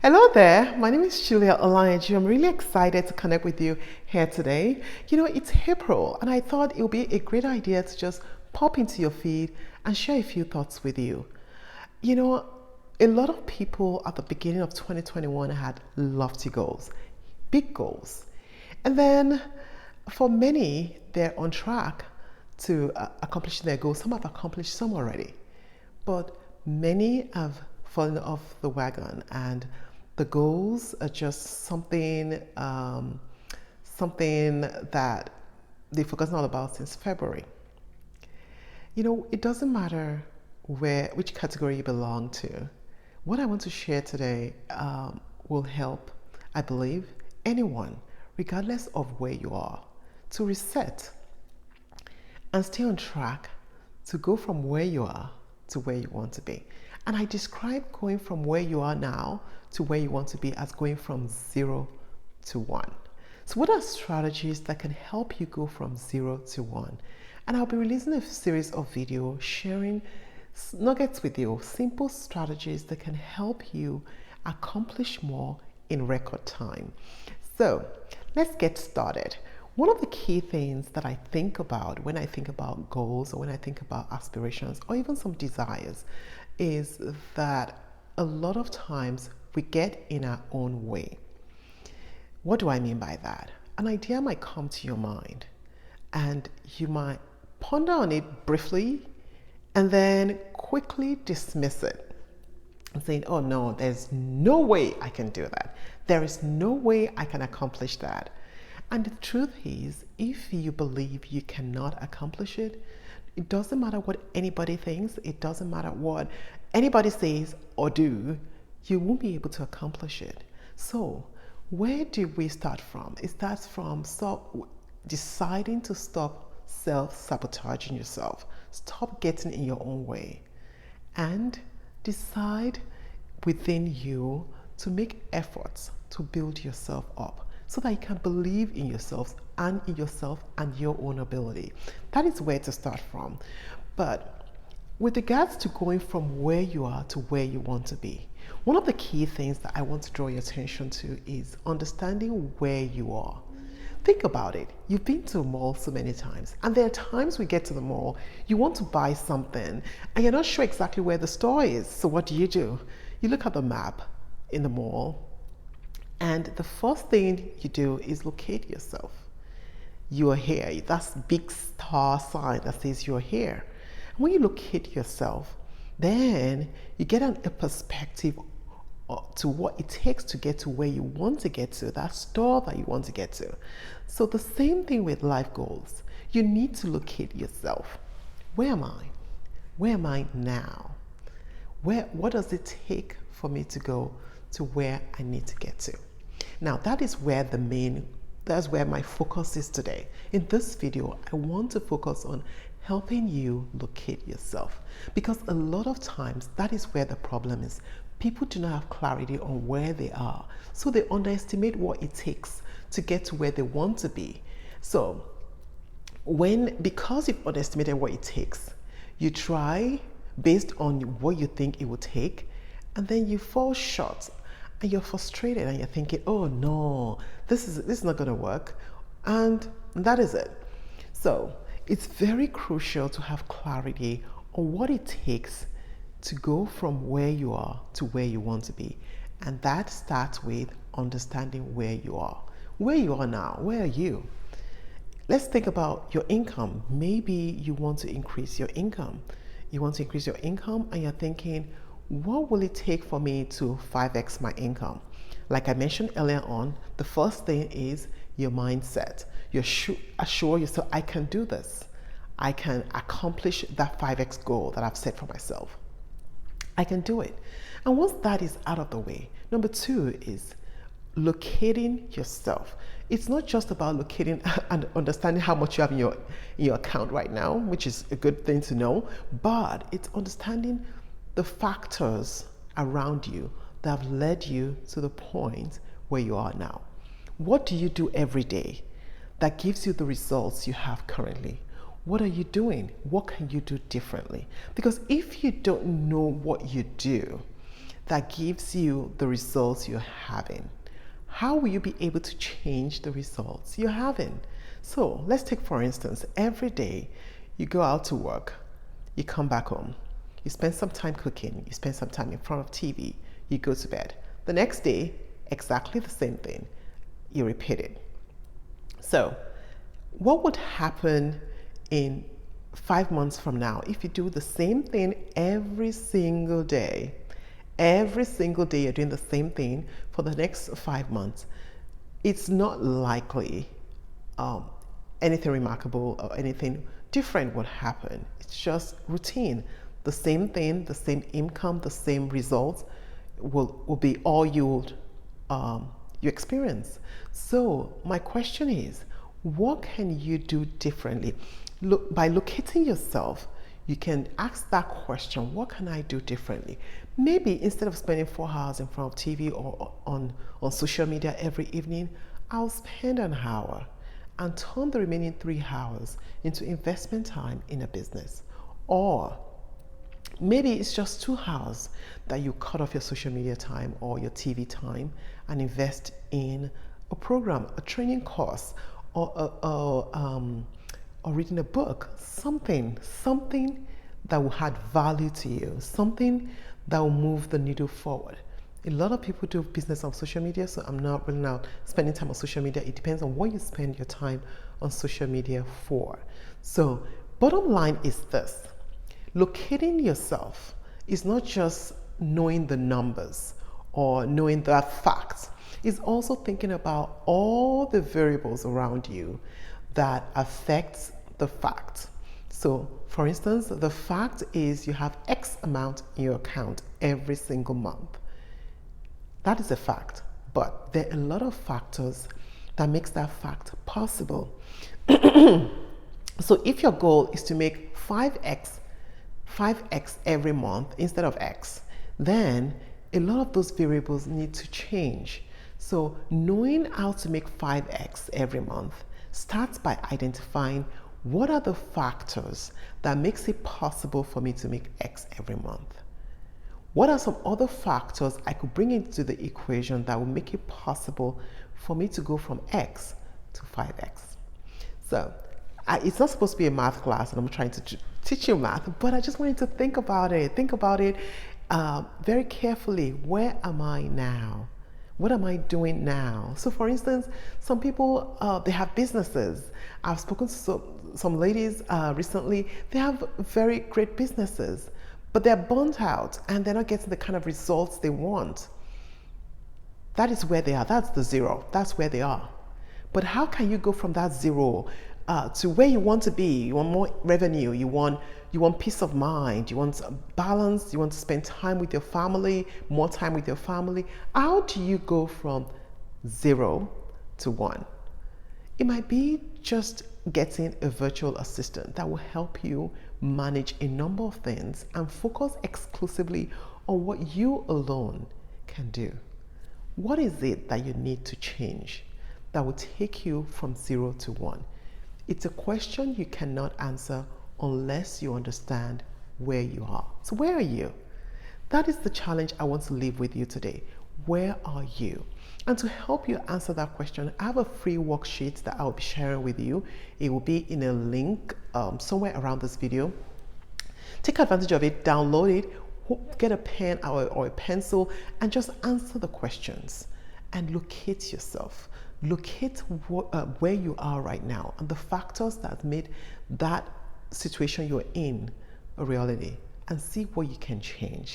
Hello there, my name is Julia Olayanju. I'm really excited to connect with you here today. It's April, and I thought it would be a great idea to just pop into your feed and share a few thoughts with you. You know, a lot of people at the beginning of 2021 had lofty goals, big goals. And then for many, they're on track to accomplish their goals. Some have accomplished some already, but many have fallen off the wagon, and the goals are just something that they've forgotten all about since February. It doesn't matter which category you belong to. What I want to share today will help, I believe, anyone, regardless of where you are, to reset and stay on track to go from where you are to where you want to be. And I describe going from where you are now to where you want to be as going from 0 to 1. So what are strategies that can help you go from 0 to 1? And I'll be releasing a series of videos sharing nuggets with you, simple strategies that can help you accomplish more in record time. So let's get started. One of the key things that I think about when I think about goals or when I think about aspirations or even some desires is that a lot of times we get in our own way. What do I mean by that? An idea might come to your mind and you might ponder on it briefly and then quickly dismiss it and saying, oh no, there's no way I can do that. There is no way I can accomplish that. And the truth is, if you believe you cannot accomplish it, it doesn't matter what anybody thinks, it doesn't matter what anybody says or do, you won't be able to accomplish it. So, where do we start from? It starts from deciding to stop self-sabotaging yourself. Stop getting in your own way. And decide within you to make efforts to build yourself up, so that you can believe in yourself and your own ability. That is where to start from. But with regards to going from where you are to where you want to be, one of the key things that I want to draw your attention to is understanding where you are. Think about it. You've been to a mall so many times, and there are times we get to the mall, you want to buy something, and you're not sure exactly where the store is. So what do? You look at the map in the mall, and the first thing you do is locate yourself. You are here. That's big star sign that says you're here. And when you locate yourself, then you get a perspective to what it takes to get to where you want to get to, that store that you want to get to. So the same thing with life goals. You need to locate yourself. Where am I? Where am I now? What does it take for me to go to where I need to get to? Now that's where my focus is today. In this video, I want to focus on helping you locate yourself, because a lot of times that is where the problem is. People do not have clarity on where they are, so they underestimate what it takes to get to where they want to be. So because you've underestimated what it takes, you try based on what you think it would take, and then you fall short and you're frustrated and you're thinking, oh no, this is not going to work, and that is it. So it's very crucial to have clarity on what it takes to go from where you are to where you want to be, and that starts with understanding where you are. Where you are now, where are you? Let's think about your income. Maybe you want to increase your income. You want to increase your income and you're thinking, what will it take for me to 5x my income? Like I mentioned earlier on, the first thing is your mindset. You assure yourself, I can do this. I can accomplish that 5x goal that I've set for myself. I can do it. And once that is out of the way, number 2 is locating yourself. It's not just about locating and understanding how much you have in your account right now, which is a good thing to know, but it's understanding the factors around you that have led you to the point where you are now. What do you do every day that gives you the results you have currently? What are you doing? What can you do differently? Because if you don't know what you do, that gives you the results you're having. How will you be able to change the results you're having? So let's take, for instance, every day you go out to work, you come back home, you spend some time cooking, you spend some time in front of TV, you go to bed. The next day, exactly the same thing, you repeat it. So what would happen in 5 months from now if you do the same thing every single day? Every single day you're doing the same thing for the next 5 months. It's not likely anything remarkable or anything different would happen. It's just routine. The same thing, the same income, the same results will be all you experience. So my question is, what can you do differently? By locating yourself, you can ask that question, what can I do differently? Maybe instead of spending 4 hours in front of TV or on social media every evening, I'll spend an hour and turn the remaining 3 hours into investment time in a business. Or maybe it's just 2 hours that you cut off your social media time or your TV time and invest in a program, a training course, or reading a book, something that will add value to you, something that will move the needle forward. A lot of people do business on social media, so I'm not really now spending time on social media. It depends on what you spend your time on social media for. So bottom line is this: locating yourself is not just knowing the numbers or knowing the facts. It's also thinking about all the variables around you that affects the fact. So for instance, the fact is you have X amount in your account every single month. That is a fact, but there are a lot of factors that makes that fact possible. So if your goal is to make 5x every month instead of X, then a lot of those variables need to change. So knowing how to make 5x every month starts by identifying what are the factors that makes it possible for me to make X every month. What are some other factors I could bring into the equation that will make it possible for me to go from X to 5x? So it's not supposed to be a math class and I'm trying to teach you math, but I just wanted to think about it. Think about it very carefully. Where am I now? What am I doing now? So for instance, some people, they have businesses. I've spoken to some ladies recently. They have very great businesses, but they're burnt out and they're not getting the kind of results they want. That is where they are. That's the zero. That's where they are. But how can you go from that zero to where you want to be? You want more revenue. You want peace of mind. You want balance. You want to spend time with your family, more time with your family. How do you go from 0 to 1? It might be just getting a virtual assistant that will help you manage a number of things and focus exclusively on what you alone can do. What is it that you need to change that will take you from 0 to 1? It's a question you cannot answer unless you understand where you are. So where are you? That is the challenge I want to leave with you today. Where are you? And to help you answer that question, I have a free worksheet that I'll be sharing with you. It will be in a link somewhere around this video. Take advantage of it, download it, get a pen or a pencil, and just answer the questions and locate yourself. Locate where you are right now and the factors that made that situation you're in a reality, and see what you can change.